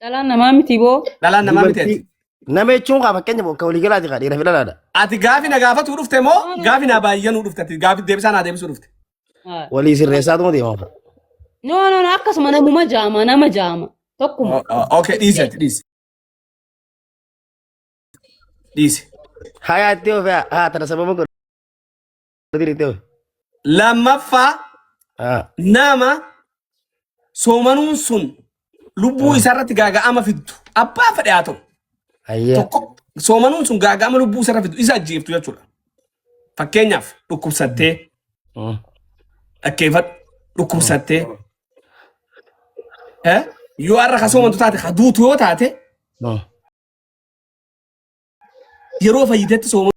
Dhalaan namaa miti boo. Dhalaan namaa miteeti. Nama jechuun kaa fakkeenya bakka walii galaati kaa dhiira fi dhalaadha. Ati gaafi na gaafatu dhufte moo gaafi na baay'anuu dhufte ati gaafi deebisaa na deebisuu dhufte. Walii sirreessaatuma deemama. No, akkasuma namuma jaama nama jaama. Tokkuma. Okay, dhiisi. Dhiisi. Haa itti ofi haa tana sababa godhati itti ofi. Lammaffaa nama soomanuun sun lubbuu isaarratti gaaga'ama fiddu abbaa fedhe haa ta'u. Tokko soomanuun sun gaaga'ama lubbuu isaarra fiddu isa ajjeeftu jechuudha. Fakkeenyaaf dhukkubsattee dhakkeeffadhu dhukkubsattee yoo har'a ka soomantu taate ka duutu yoo taate yeroo fayyitetti soomanuu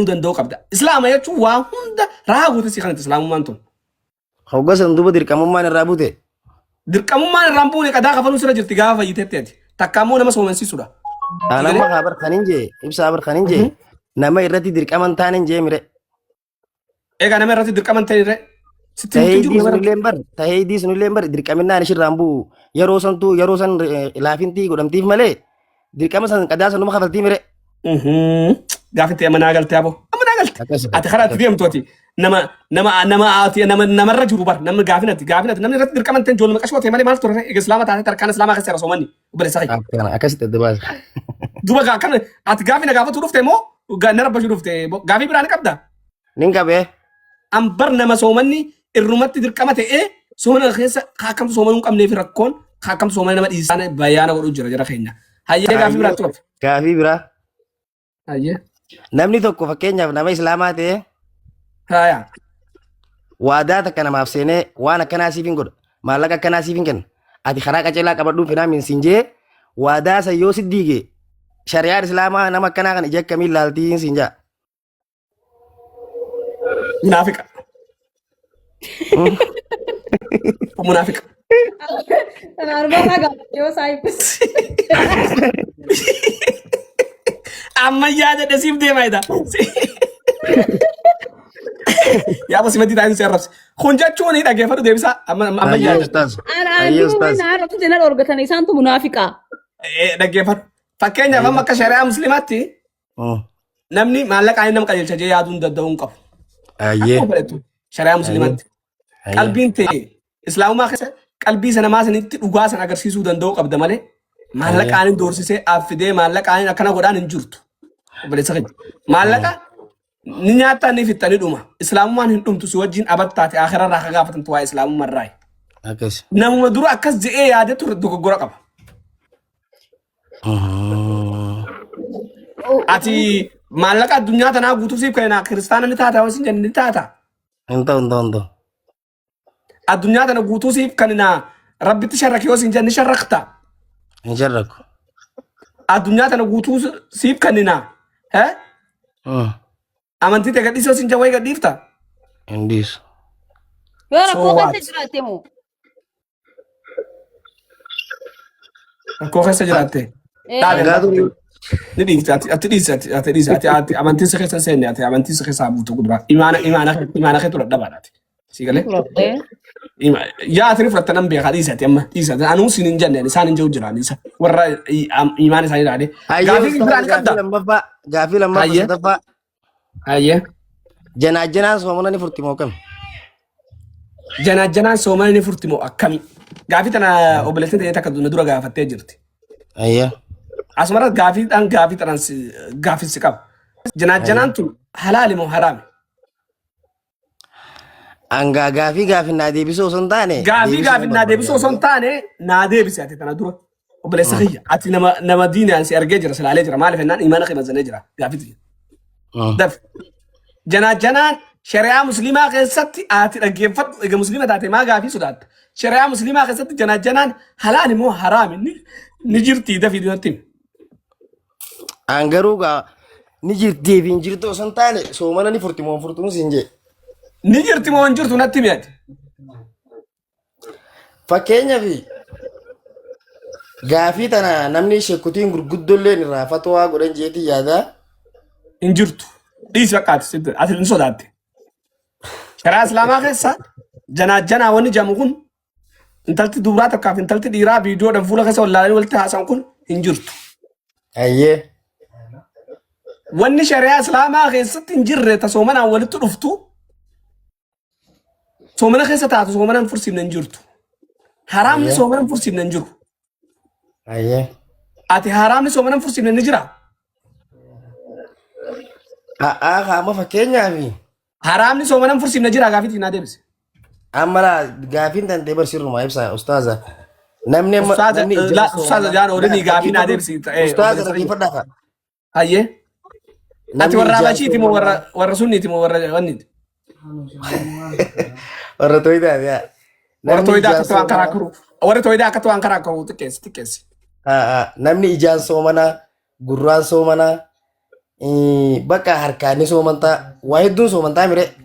danda'uu qabda. Islaama jechuun waa hunda rahaa guute si kanatti islaamummaan tun. Hoggasan duuba dirqamummaan irraa buute. Dirqamummaan irraan buune qadaa kafaluu sirra jirti gaafa fayyitetti ati. Takka ammoo nama soomansiisudha. Nama haa barkaniin jee ibsaa barkaniin jee nama irratti dirqaman taanen jee mire. Egaa nama irratti dirqaman ta'e tahee idii sunillee bar dirqaminaan ishirraan bu'u yeroo san laafintii godhamtiif malee dirqama san qadaa sanuma kafaltii mire. Gaafitti amanaa galtee aboo. Amanaa galte. Ati karaa itti deemtu ati namarra jiru bar namni gaafinati namni irratti dirqaman ta'e ijoollee maqashoo ta'e malee maal ture egaa islaama taate tarkaan islaamaa keessa irra soomanni obboleessa kee. Akkasitti adda baasa. Duba kan ati gaafina gaafatu dhufte moo nara bashuu dhufte gaafii biraa ni qabda. Nin qabee. Ambar nama soomanni irrumatti dirqama ta'ee soomana keessa akkamtu soomanuu hin qabneef rakkoon akkamtu soomana nama dhiisaan bayyaana godhuu jira keenya. Hayyee gaafii biraatti dhufe. Gaafii biraa. Hayyee. Namni tokko fakkeenyaaf nama islaamaa ta'e. Haaya. Waadaa takka namaaf seenee waan akkanaa siif hin godha. Maallaqa akkanaa siif hin kenna. Ati karaa qaceelaa qabadhuun finaa minsiin jee waadaa san yoo si diige shari'aan islaamaa nama akkanaa kan ija akkamiin laaltii siin jaa. Munaafiqa. Munaafiqa. Amma yaada dhasiif deemaa jira. Yaa bosi mati taa'in seerrabsi. Kun jechuun dhaggeeffadhu deebisaa amma yaada. Naannoo jennaan argatan isaantu munaafiqaa. Dhaggeeffadhu. Fakkeenyaaf amma akka shari'aa musliimaatti namni maallaqa inni nama qajeelcha jee yaaduu hin danda'u hin qabu. Shari'aa musliimaatti. Qalbiin ta'e islaamummaa keessa qalbii sana namaa sanitti dhugaa sana agarsiisuu danda'uu qabda malee maallaqaan hin doorsisee affidee maallaqaan akkana godhaan hin jirtu. Maallaqa ni nyaattaa ni fittanii dhuma. Islaamummaan hin dhumtu si wajjin abattaate akhirarraa akka gaafatantu waa islaamummarraa. Namuma dura akkas je'ee yaadetu dogoggora qaba. Ati maallaqa addunyaa tanaa guutuuf siif kennaa kiristaana ni taata ho'isin jenni ni taata. Hin ta'u. Addunyaa tana guutuu siif kennaa rabbitti sharrakee ho'isin jenni sharrakta. Hin sharrakku. Addunyaa tana guutuu siif kennaa. Amantii ta'e gadhiisoo sin jawwee gadhiifta. Hin dhiisu. Yoo rakkoo keessa jiraatte moo? Rakkoo keessa jiraatte. Ni dhiifte ati dhiisi ati amantiin si keessa seenne ati amantiin si keessaa buutu kuduraa imaana kee tura dhabaadhaati. Siigalee? Yaa ati ni fudhatta nan beekaa dhiisati amma dhiisati anuu siin hin jenne isaan hin jiru jiraan isa warra imaana isaanii ilaale. Gaafii biraan qabda. Gaafii lammaffaa sadaffaa. Hayyee. Janaajanaan soomana ni furti moo akkami? Janaajanaan soomana ni furti moo akkami? Gaafii tana obboleettiin ta'ee takka dura gaafattee jirti. Hayyee. Asumarratti gaafii tanaan gaafii si qaba. Janaajanaan tun halaali moo haraami? Angaa gaafii naa deebisoo osoo hin taane. Gaafii naa deebisoo osoo hin taane naa deebisi ati tana dura. Obboleessa kiyya ati nama diinaan si argee jira silaalee jira maaliif ennaan imaana kee mazanee jira gaafii daf janaajanaan shari'aa musliimaa keessatti ati dhaggeeffadhu egaa musliima taate maa gaafii sodaatta shari'aa musliimaa keessatti janaajanaan halaali moo haraami ni jirti dafii dinatti an garuu gaa ni jirti fi hin jirtu osoo hin taane soomana ni furti moo furtuun siin jee ni jirti moo hin jirtu natti mi'ati fakkeenyaaf gaafii tana namni shekkutiin gurguddolleen irraa fatwaa godhan jeetii yaadaa hin jirtu dhiisi fakkaatu ati hin sodaatte shari'aa islaamaa keessa janaajanaa wanni jamu kun intalti duraa takkaaf intalti dhiiraa viidiyoodhaan fuula keessa wallaalanii walitti haasa'an kun hin jirtu. Ayyee. Wanni shari'aa islaamaa keessatti hin jirre ta soomanaan walitti dhuftu soomana keessa taatu soomanaan fursiifne hin jirtu. Haraamni soomanaan fursiifne hin jiru. Ayyee. Ati haraamni soomanaan fursiifne ni jira. Qaama fakkeenyaafi. Haraamni soomanaan fursiifne jira gaafiitiin naa deebise. Amma gaafiin dandee barsiiruma ibsa ustaaza. Namni ustaaza jaan oolanii gaafii naa deebisi. Ustaaza dhaggeeffadhaa. Hayyee. Ati warra abachiiti moo warra sunniiti moo warra wanniiti? Warra toidaa yaa. Warra toidaa akka tuwaan karaakaru. Warra toidaa akka tuwaan karaakaru xiqqeessi. Namni ijaan soomanaa, gurraan soomanaa, bakka harkaanni soomantaa, waa hedduun soomantaa mire.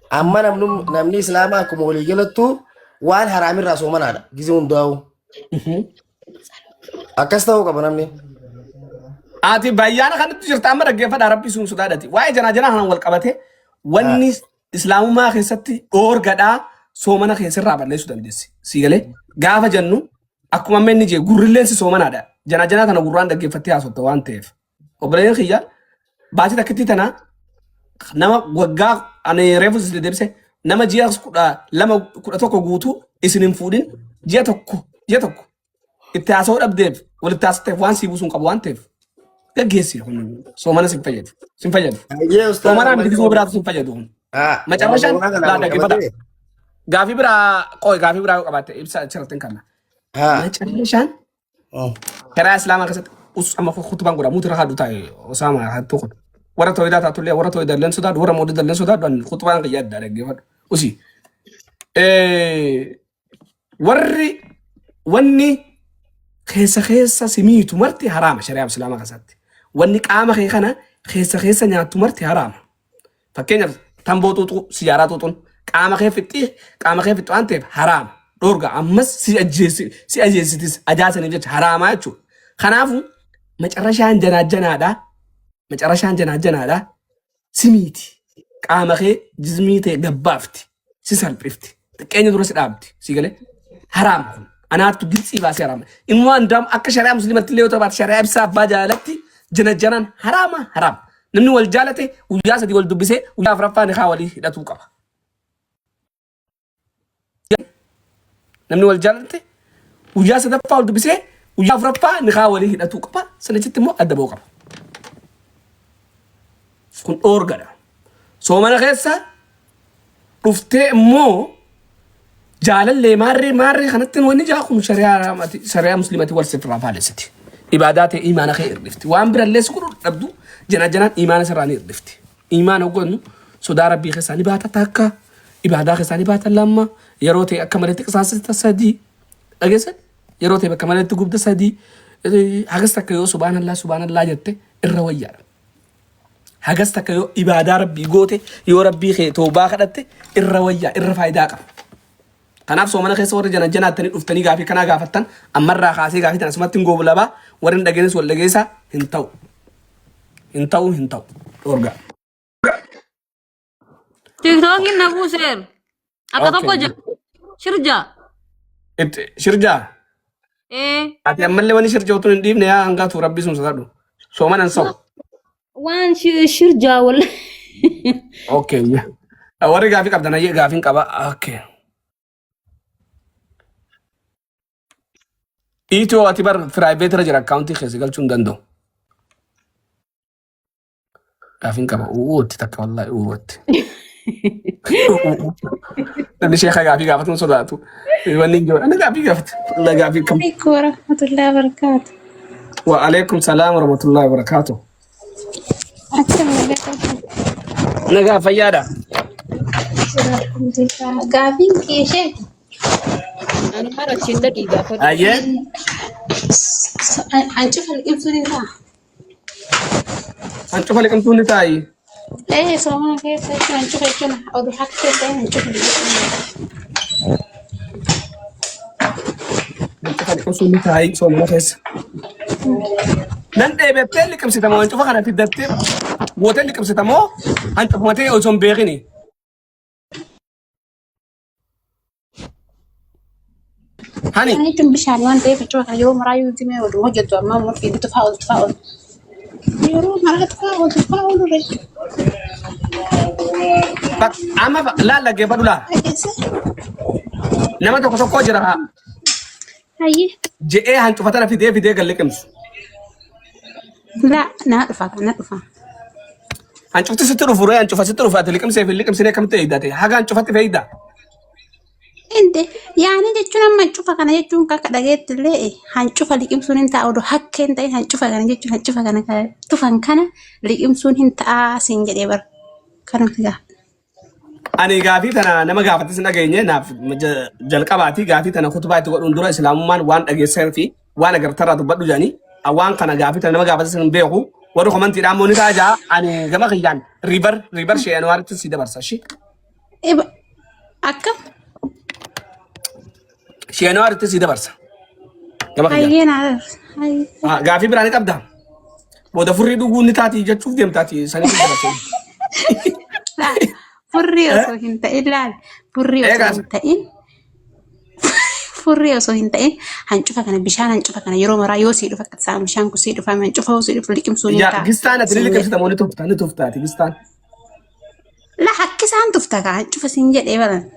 Amma namni islaamaa akkuma walii galattu waan haraamirraa soomanaadha. Gizee hundaa'u. Akkas ta'uu qaba namni. Ati bayyaana kanatti jirta amma dhaggeeffadhaa rabbii sun sodaadhati. Waa'ee janaa kanaan wal qabate wanni islaamummaa keessatti dhoorgadhaa soomana keessarraa balleessuu dandeessi. Siigalee gaafa jennu akkuma amma inni jee gurrilleen si soomanaadha. Janaa tana gurraan dhaggeeffattee haasotta waan ta'eef. Obboleeyyan kiyya baasii takkittii tanaa nama waggaa ani reefu si deebise nama ji'a 12 guutuu isin hin fuudhin ji'a tokko itti haasa'uu dhabdeef walitti haasa'eef waan sii buusuun qabu waan ta'eef gaggeessi soomana sin fayyadu. Soomana bilisuma biraatu sin fayyadu. Macarrashaan laa dhaggeeffata. Gaafii biraa qabaatte ibsa achirratti hin kanna. Macarrashaan karaa islaamaa keessatti amma khutbaan godha muuti rahaa dutaa Osaama hattuu kun. Warra toidaa taatullee warra toidaa leen sodaadhu warra moodii leen sodaadhu khutbaan qiyyaa adda dhaggeeffadhu. Usi warri wanni keessa simiitu marti haraama shari'aa islaamaa keessatti. Wanni qaama kee kana keessa nyaattu marti haraama. Fakkeenyaaf tamboo xuuxuu siyaaraa xuuxuun qaama kee fixxii waan ta'eef haraama. Dhoorga ammas si ajjeesitis ajaasaniif jecha haraamaa jechuudha. Kanaafuu macarrashaan janaajanaadhaa simiiti. Qaama kee jismii ta'e gabbaafti. Si salphifti. Xiqqeenya dura si dhaabdi. Si galee haraama kun. Anaattu gilxii baasee haraama. Immoo andaam akka shari'aa musliimatti illee yoo tabaate shari'aa ibsaa abbaa jaalatti janaan haraama. Namni wal jaalate guyyaa 3 wal dubbisee guyyaa 4ffaa nikaa walii hidhatuu qaba. Namni wal jaalate guyyaa 3ffaa wal dubbisee guyyaa 4ffaa nikaa walii hidhatuu qaba. Sanichitti immoo adda ba'uu qaba. Kun dhoorgadha. Soomana keessa dhuftee immoo jaalallee maarree kanatti wanni jaa kun shari'aa musliimatti wal sirraa faalessiti. Ibaadaa ta'e imaana kee irdifti. Waan birallee si godhu dhabdu janaan imaana sirraa ni irdifti. Imaana hoggannu sodaa rabbii keessaa ni baata takka ibaadaa keessaa ni baata lama yeroo ta'e akka malatti qisaasita 3 dhageessan yeroo ta'e bakka malatti gubda 3 hagas takka yoo subhaanallaa jette irra wayyaadha. Hagas takka yoo ibaadaa rabbii goote yoo rabbii kee toobaa kadhatte irra wayyaa irra faayidaa qaba. Kanaaf soomana keessa warri janaatanii dhuftanii gaafii kanaa gaafattan ammarraa kaasee gaafii tan asumatti hin goobulabaa warri hin dhageenis wal dhageessaa hin ta'u. Dhoorgaa. TikTokiin na buuseera. Akka tokko shirjaa. Shirjaa? Ati ammallee wani shirjootuun hin dhiifne yaa hangaatu rabbii sun sodaadhu. Soomanan sa'u. Waan shirjaa walla. Okay. Warri gaafii qabdan ayyee gaafiin qaba. Okay. Itoo ati bar private jira accounti keessa galchuu hin danda'u. Gaafiin qaba uwwatti takka wallahi uwwatti. Namni sheekha gaafii gaafatu sodaatu. Wanni jiru ani gaafii gaafatu. Allah gaafii kam. Alaikum warahmatullahi wabarakatuh. Wa alaikum salam warahmatullahi wabarakatuh. Nagaa fayyaadha. Gaafiin keeshee. Ani mara cinda diga fa. Ayyee. An cufa liqimtuu ni ta'a. An cufa liqimtuu ni taa'i. Soomana keessa an cufa jechuun oduu akka ta'e an cufa liqimtuu. An cufa liqimtuu ni taa'i soomana keessa. Nan dheebettee liqimsitamoo an cufa kanatti dattee gootee liqimsitamoo an cufamatee osoo hin beekini. Hani أنا يجون بشان وان تيجي تشوف يوم رايو تيمي وجد ما مر في تفاؤل يروح مرة تفاؤل ريك amma laalla geebadu laa nama tokko jira هاي je'ee hancufatana fidee galliqimsu. لا نادفة Hancufti sitti dhufu ree hancufa sitti dhufu ati liqimsee fi liqimsinee kam ta'e hiddate haga hancufatti fe'idda. انت يعني جتشون ما تشوفها كان جتشون كاك دقيت ليه هنشوفها اللي يمسون انت او حك انت هنشوفها كان جتشون هنشوفها كان تفهم كان اللي يمسون انت سنجد يبر كانوا كذا Ani gaafii tana nama gaafatis nageenye naaf jalqabaati gaafii tana kutubaa itti godhuun dura islaamummaan waan dhageessan fi waan agartarraa dubbadhu jedhanii waan kana gaafii tana nama gaafatis hin beeku warri komantiidhaan mooni taajaa ani gama kiyyaan riibar shee anuwaaritti si dabarsa shi. ايه اكم Shee anuwaaritti si dabarsa. Gama kiyyaan. هايين عارف هاي Gaafii biraanii qabda. Booda furrii dhuguun ni taati jechuuf deemtaati sanii si dabarsa. لا فري وصو انت الا فري إيه وصو قاعد. انت ان فري وصو انت ان هنشوفها كان بشان هنشوفها كان يروم رايو سيدو فكت سام مشان كسيدو فاهم هنشوفها وسيدو اللي يمسون Yaa انت gistaan ati liqimsita moo ni tuftaati gistaan. لا حكي سان تفتك هنشوفها سنجد ايه بلن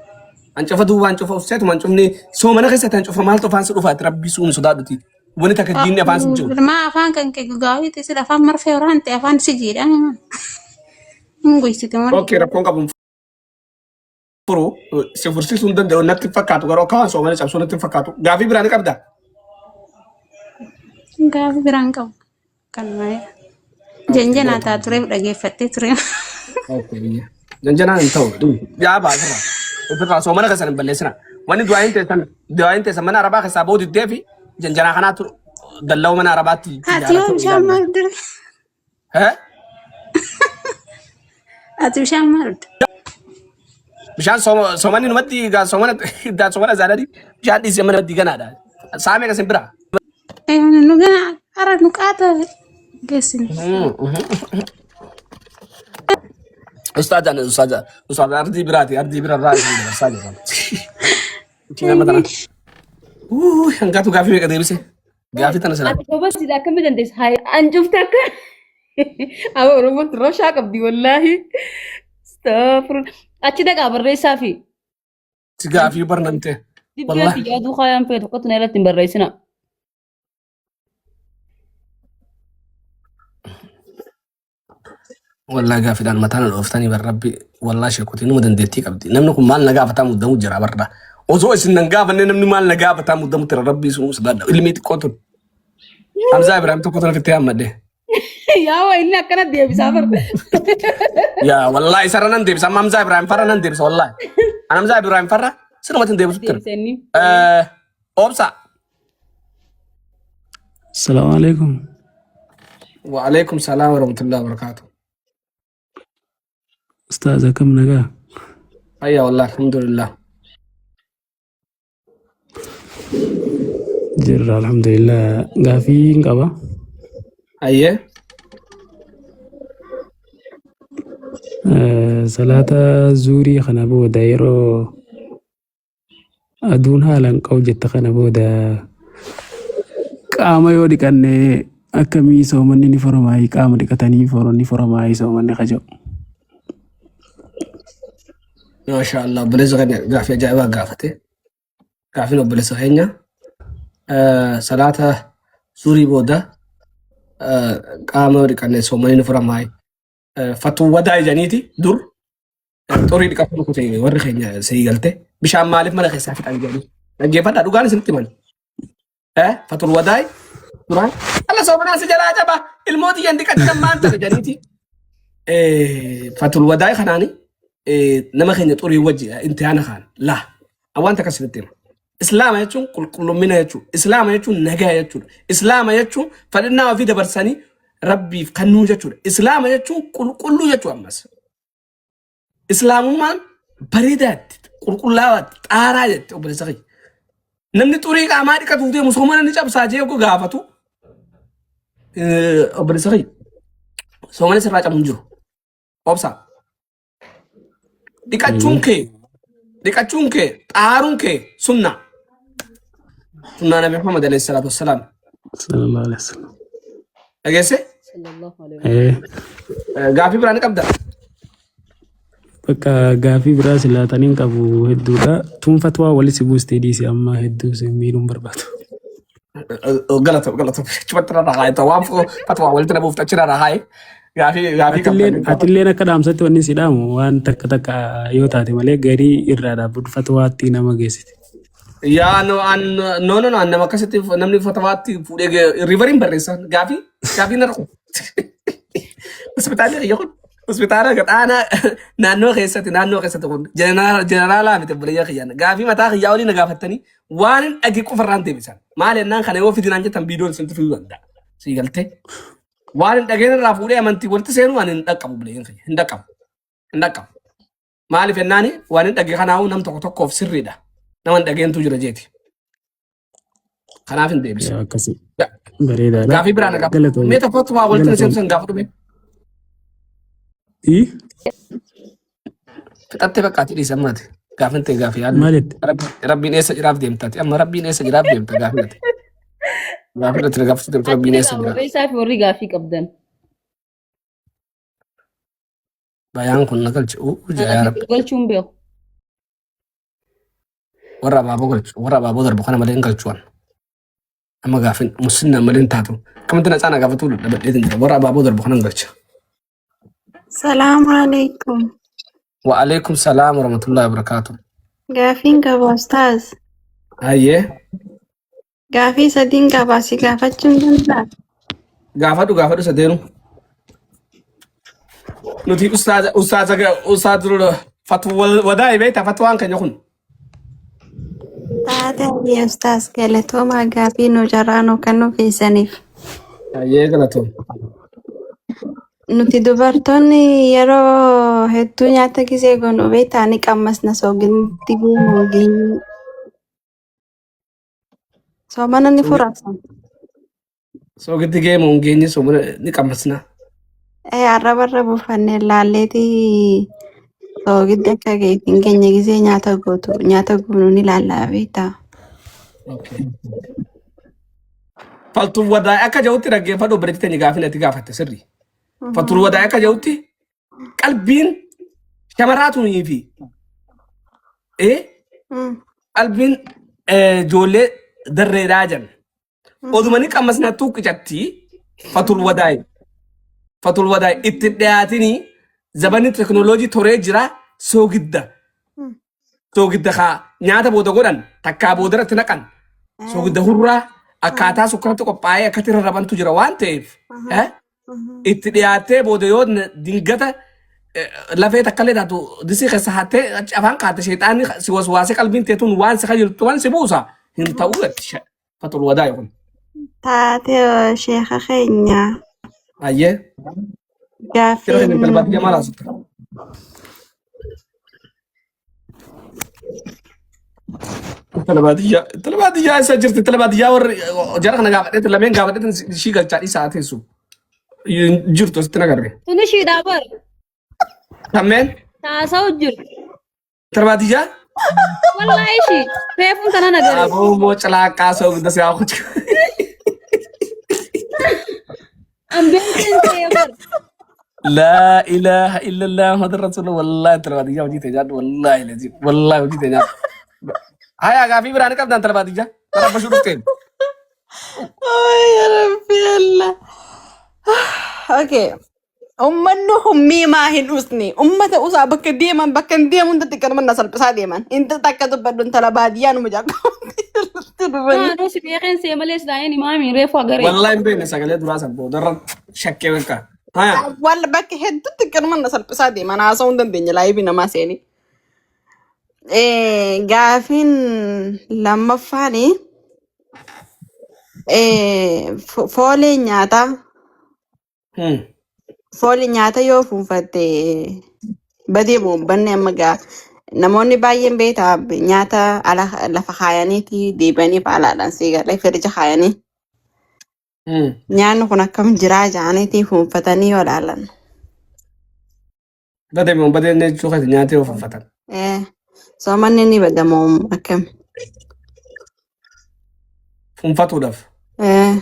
Hancufa duuba hancufa ufseetu hancufni soomana keessatti hancufa maaltu afaan si dhufaati rabbii suun sodaadhuti. Wani takka diinni afaan sin jiru. ما افان كان كغاوي تسل افان مرفي ورانت افان سجيد انا نقول ستمون Okay, rakkoon qabu furu si fursiisuu hin danda'u natti fakkaatu garuu akka waan soomana cabsuu natti fakkaatu. Gaafii biraa ni qabda. غاوي برانكو كان ما جنجنا تا تري دغيفتي تري Okay. Janjanaan hin ta'u. Yaa baasirra. Ofirraa soomana keessan hin balleessina. Wanni du'aayin teessan mana arabaa keessaa booda iddee fi janjanaa kanaatu dallaa mana arabaatti. هاتيهم شام مرد Hee? هاتيهم شام مرد Bishaan soomanni numatti soomana zaadadii bishaan dhiisee mana maddi ganaadha. Saamee kasin biraa. ايه نغنا ارى نقاطه قسم Ustaad ardii biraati ardii bira irraa isin dabarsaa jira. Tina matana. Hangaatu gaafii meeqa deebise? Gaafii tana sila. Ati bobas sila akkami dandeessa hayi anjufte akka awa oromoon rooshaa qabdi wallaahi. Astaghfirullah. Achi dhaqaa barreessaa fi Si gaafii barnante. dibdee fi yaaduu kaayaan feetu akka tuna irratti hin barreessina. Wallahi gaafiidhaan mataan dhooftanii barrabbi wallahi sheekutii numa dandeettii qabdi. Namni kun maal na gaafataa muddamu jira barra. Osoo isin nan gaafanne namni maal na gaafataa muddamu tira rabbii sun sodaadha. Ilmi xiqqoo tun. Hamzaa Ibrahim tokko tana fittee hammadde. Yaa waa inni akkana deebisaa barra. Yaa wallahi isarra nan deebisa amma Hamzaa Ibrahim farra nan deebisa wallahi. An Hamzaa Ibrahim farra sinumatiin deebisu tira. Deebisanii. Obsa. السلام عليكم. Wa alaikum salaam wa rahmatullahi wa barakatuh. أستاذ كم نجا؟ Ayya wallahi alhamdulillah. جر الحمد لله. قافين قبا. Ayye. صلاة زوري خنابو دايرو أدون هالن قوجت خنابو دا قام يودي كان أكمي سومني نفرماي قام دي كتاني فرماي سومني خجو. ما شاء الله بلز غني قافية جايبها قافته قافين بلز غنيا صلاة سوري بودا قام ركان سومني نفرماي فتو ودا جانيتي دور توري دي كفلو كتير وري خنيا سيغلته بشام مالف ملا خسافت على جاني نجيبها دوغان سنتمان فتو الوداي دوران الله سومنا سجلا جبا الموت يندي كتم ما انت جانيتي فتو الوداي خناني nama keenya xurii wajji inti ana kaan laa awwaan takka sinitti hima. Islaama jechuun qulqullumina jechuudha. Islaama jechuun nagaa jechuudha. Islaama jechuun fadhinnaa ofii dabarsanii rabbiif kannuu jechuudha. Islaama jechuun qulqulluu jechuudha ammas. Islaamummaan bareedaatti qulqullaawaatti xaaraa jette obboleessa kiyya. Namni xurii qaamaa dhiqatuuf deemu soomana ni cabsaa jee yoo gaafatu obboleessa kiyya. Soomana sirraa cabu hin jiru. Obsaa. Dikachunke, xaaruun kee sunna. sunnaa nabi Muhammad alayhi salaatu wassalaam. sallallahu alaihi wasallam. Dhageesse? sallallahu alaihi wasallam. Gaafii biraan qabda. Bakka gaafii biraa silaataniin qabu hedduudha. Tun fatwaa walitti buustee dhiisee amma hedduu miidhuun barbaadu. Galata chumatti irra rahaa ta'u waan fatwaa walitti na buufta achirra rahaa gaafii qabda. Atilleen akka dhaamsatti wanni si dhaamu waan takka yoo taate malee garii irraa dhaabbatu fatwaatti nama geessiti. Yaa no nama akkasitti namni fatwaatti fuudhee riveriin barreessa gaafii na rahu. Hospitaala gadaanaa naannoo keessatti kun jeneraalaa miti bulayyaa kiyyaan gaafii mataa kiyyaa olii na gaafattanii waan hin dhagi qofarraan deebisan maal ennaan kana yoo fidinaan jettan biidoon isin fiduu danda'a sii galtee waan hin dhageen irraa fuudhee amantii walitti seenuu waan hin dhaqqabu bulayyaa kiyya hin dhaqqabu maaliif ennaani waan hin dhage kanaa'uu nam tokkoof sirriidha nama hin dhageentu jira jeeti kanaaf hin deebisan. Akkasii bareedaadha. Gaafii biraan na gaafa mee tokkotti waa walitti na seenusan gaafa dhume. Fixattee bakkaatti dhiisa ammaati. Gaafin ta'e gaafii yaaddu. Maalitti? Rabbiin eessa jiraaf deemtaati. Amma rabbiin eessa jiraaf deemta gaafii nati. Gaafii nati gaafii deemta rabbiin eessa jiraaf. Isaa fi warri gaafii qabdan. Bayaan kun na galche. Ujaa rabbi. Galchuun beeku. Warra abaaboo darbu kana malee hin galchuwan. Amma gaafin musinna malee hin taatu. Kamatti na caana gaafatu dhabadheetin jira. Warra abaaboo darbu kana hin galcha. Salaamu alaikum. Wa alaikum salaam wa rahmatullahi wa barakatuh. Gaaffiin qaba ustaaz. Hayyee. Gaaffii sadiin qaba si gaafachuun danda'a. Gaafadhu sadeenu. Nuti ustaaza fatwa wadaa'e beektaa fatwaan keenya kun. Taate hayyee ustaaz galatoomaa gaaffii nu jaraanuu kan nu keessaniif. Hayyee galatoom. Nuti dubartoonni yeroo hedduu nyaata gisee goonu beektaa ni qammasna soogitti guumuugi. Soomana ni furaasa. Soogitti geemuun geenye soomana ni qammasna. Arrabarra buufannee laalleeti soogitti akka geetiin keenya gisee nyaata gootu nyaata goonuu ni laallaa beektaa. Faltuun wadaa'e akka jirutti dhaggeeffadhu biratti ta'e gaafii natti gaafatte sirrii. Faltuun wadaa'e akka jirutti qalbiin shamarraatunii fi qalbiin ijoollee darreedhaa jiran. Oduma ni qammasnattuu qicatti faltuun wadaa'e itti dhiyaatinii zabanni teknooloojii toree jira soogidda kaa nyaata booda godhan takkaa boodarratti naqan soogidda hurraa akkaataa sukkaratti qophaa'ee akkatti rarrabantu jira waan ta'eef itti dhiyaattee booda yoo dingata lafee takkallee taatu disii keessa hattee afaan kaate sheexaanni si waswaasee qalbiin teetuun waan si kajeltu waan si buusa hin ta'uu faltuun wadaa'e kun. Taate sheeka keenya. Ayyee. Gaaffii. Kira keenya galbaatiyyaa maal haasofta? Talbaatiyyaa isa jirti. Talbaatiyyaa warri jara kana gaafadheetti lameen gaafadheetti ishii galchaa dhiisaa teessu. Jirtu asitti nagarre. Tuni shiidhaa bar. Kammeen? Taasa'u jiru. Talbaatiyyaa? Wallaahi ishii. Reefuun tana nagarre. Aboo moo calaaqaa soogidda si haa kutu. Ambeen ta'ee bar. لا إله إلا الله محمد رسول الله والله ترى وجهي تجاد والله لذيذ والله وجهي تجاد هاي أغافي براني كم دان ترى ديجا ترى بشوف كين يا ربي الله. اوكي أمنو همي ما هن أسني أمة أسا بك ديما أنت تكلم الناس البسا ديما أنت تكتب بدون تلاباديان ومجاك Haa si beekeen see malees daa'een imaamiin reefu agaree. والله مبين سجلت دراسة بودر شكّي وكا هاي والله بك هدو تكلم الناس البسا ديما أنا أصلا دنيا لايبي نما سيني قافين لما فاني فولي نياتا fooli nyaata yoo fuunfatte badii banne amma gaa namoonni baay'een beektaa nyaata lafa kaayaniiti deebi'anii baalaadhaan siigarra firija kaayanii nyaanni kun akkam jiraa jaaniiti fuunfatanii yoo ilaalan. بدي نشوف نياتي وففتن. Soomanni ni badamoo akkam. funfatuudhaaf. Eh,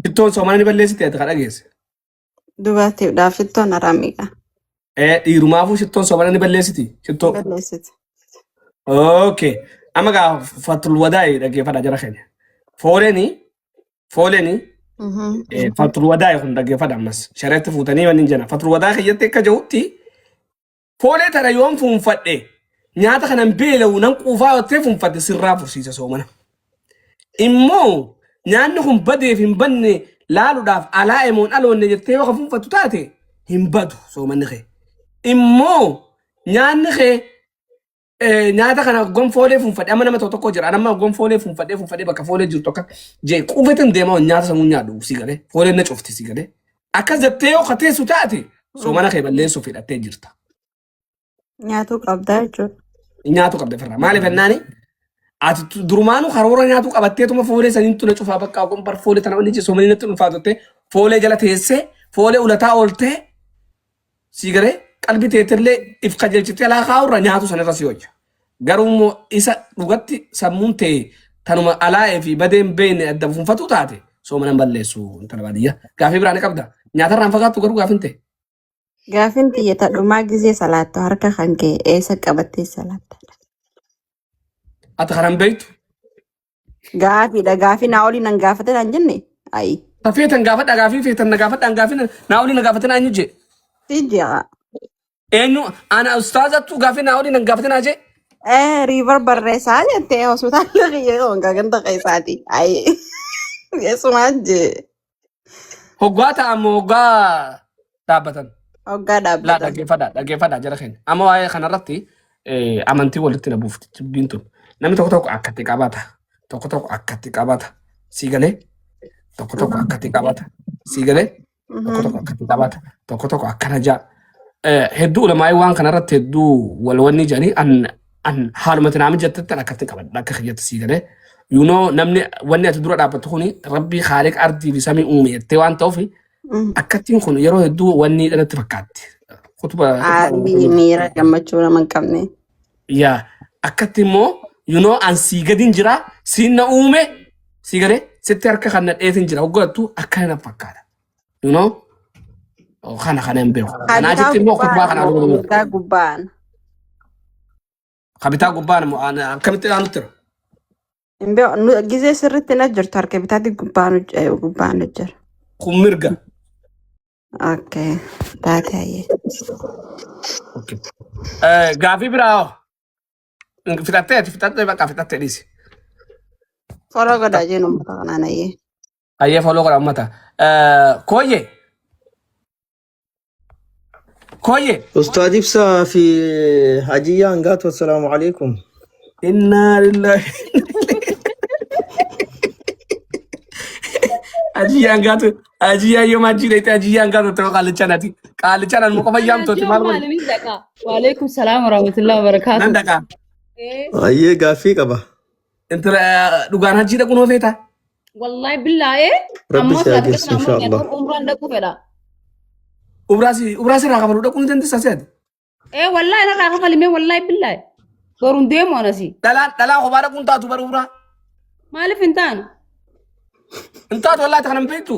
Shittoon soomana ni balleessiti ati kadha geesse. dubartiidhaaf shittoon araamiidha. Dhiirumaafuu shittoon soomana ni balleessiti. Shittoo. Balleessiti. Okay. Amma gaa fatul wadaa'e dhaggeeffadha jara keenya. Fooleni fatul wadaa'e kun dhaggeeffadha ammas. Shareetti fuutanii wanni jana. Fatul wadaa'e keeyyatti akka jirutti foolee tana yoon fuunfadhe nyaata kanan beela'u nan quufaa wattee fuunfadhe sirraa fursiisa soomana. Immoo nyaanni kun badeef hin banne laaluudhaaf alaa emoon aloonne jettee yoo fuunfattu taate hin badu soomanni kee. Immoo nyaanni kee nyaata kana gonfoolee fuunfadhe amma nama tokko jira nama gonfoolee fuunfadhe bakka foolee jirtu akka jee quufetin deemaa nyaata sammuu nyaadhu si galee foolee na cufti si galee akkas jettee yoo kateessu taate soomana kee balleessuuf hidhattee jirta. Nyaatuu qabdaa jechuudha. Nyaatu qabda firraa maaliif ennaani ati durumaanu karoora nyaatu qabatteetuma foolee saniintu na cufaa bakka gonbar foolee tana wanni soomanii natti dhuunfaatotte foolee jala teessee foolee ulataa ooltee si galee qalbii teettillee if qajeelchitee alaa kaa'urra nyaatu sanirra si hojja. Garuu isa dhugatti sammuun ta'e tanuma alaa fi badeen beene adda fuunfatu taate soomana balleessu intala baadiyyaa. Gaafii biraan qabda. Nyaatarraan fagaattu garuu gaafin ta'e. Gaafin xiyyeeta dhumaa gisee salaattu harka kan kee eessa qabattee salaatta? Ati kanan beektu. Gaafiidha gaafii naa olii nan gaafate naan jenne. Ayi. Feetan gaafadha gaafii feetan na gaafadhaan gaafii naa olii na gaafate naan jee. Si jira. Eenyu ana ustaazattu gaafii naa olii na gaafate naa jee. Riivar barreessaa jettee hospitaala kiyyee ongaa ganda keessaati. Ayi. Yesumaa jee. Hoggaa ta'amoo hoggaa dhaabbatan. Hoggaa Laa dhaabbata. dhaggeeffadha jala keenya. Amma waa'ee kanarratti amantii walitti na buufti jibbiin tun. Namni tokko akkatti qabata. Tokko akkatti qabata. Sii galee? Tokko akkatti qabata. Sii galee? Tokko akkatti qabata. Tokko akkana jaa. Hedduu ulamaa'ii waan kanarratti hedduu walwanni jedhanii an haalumatti naami jettettan akkatti qabadha akka kiyyatti sii galee. Namni wanni ati dura dhaabbattu kuni rabbii haaliq ardii fi samii uume jettee waan ta'uuf akkattiin kun yeroo hedduu wanni dhalatti fakkaatti. Miira gammachuu nama hin qabne. Yaa akkatti immoo an sii gadin jira siin na uume sii gadee sitti harka kan na dheetin jira hoggattu akka na fakkaata. Kana hin beeku. Kanaa jetti immoo kutubaa kana Bitaa gubbaan. Kabitaa gubbaan akkamitti dhaanutti jira. Hin beeku gisee sirriitti na jirtu harka bitaatti gubbaan jira. Kun mirga. Okay. Taate hayyee. Gaafii biraa fixattee bakka fixattee dhiisi. Foloo godhaa jennu uummata kanaan hayyee. Hayyee foloo godhaa uummata. Kooyyee. أستاذ إبسا في حجيان قالت والسلام عليكم. إنا لله. Ajiyaan yoo maajii dheete ajiyaan gaatu ta'uu qaallichaanaati. Qaallichaan muka fayyamtooti maal godhu? Waalaikum salaam warahmatullahi wabarakatuh. Nan dhaqaa. أيه قافي قبا. Intala dhugaan hajii dhaquun hoo feeta? Wallahi billahi. ربي سيجلس إن شاء الله. Umraan dhaquu fedha. Ubraasi irraa kafalu dhaquun ni dandeessaa seeti? Wallahi narraa kafalimee wallahi billahi. Boruun deemu anasi. Dhalaa kophaa dhaquun taatu bara ubraa. Maaliif hin taanu? Hin taatu wallahi ta kanan beektu.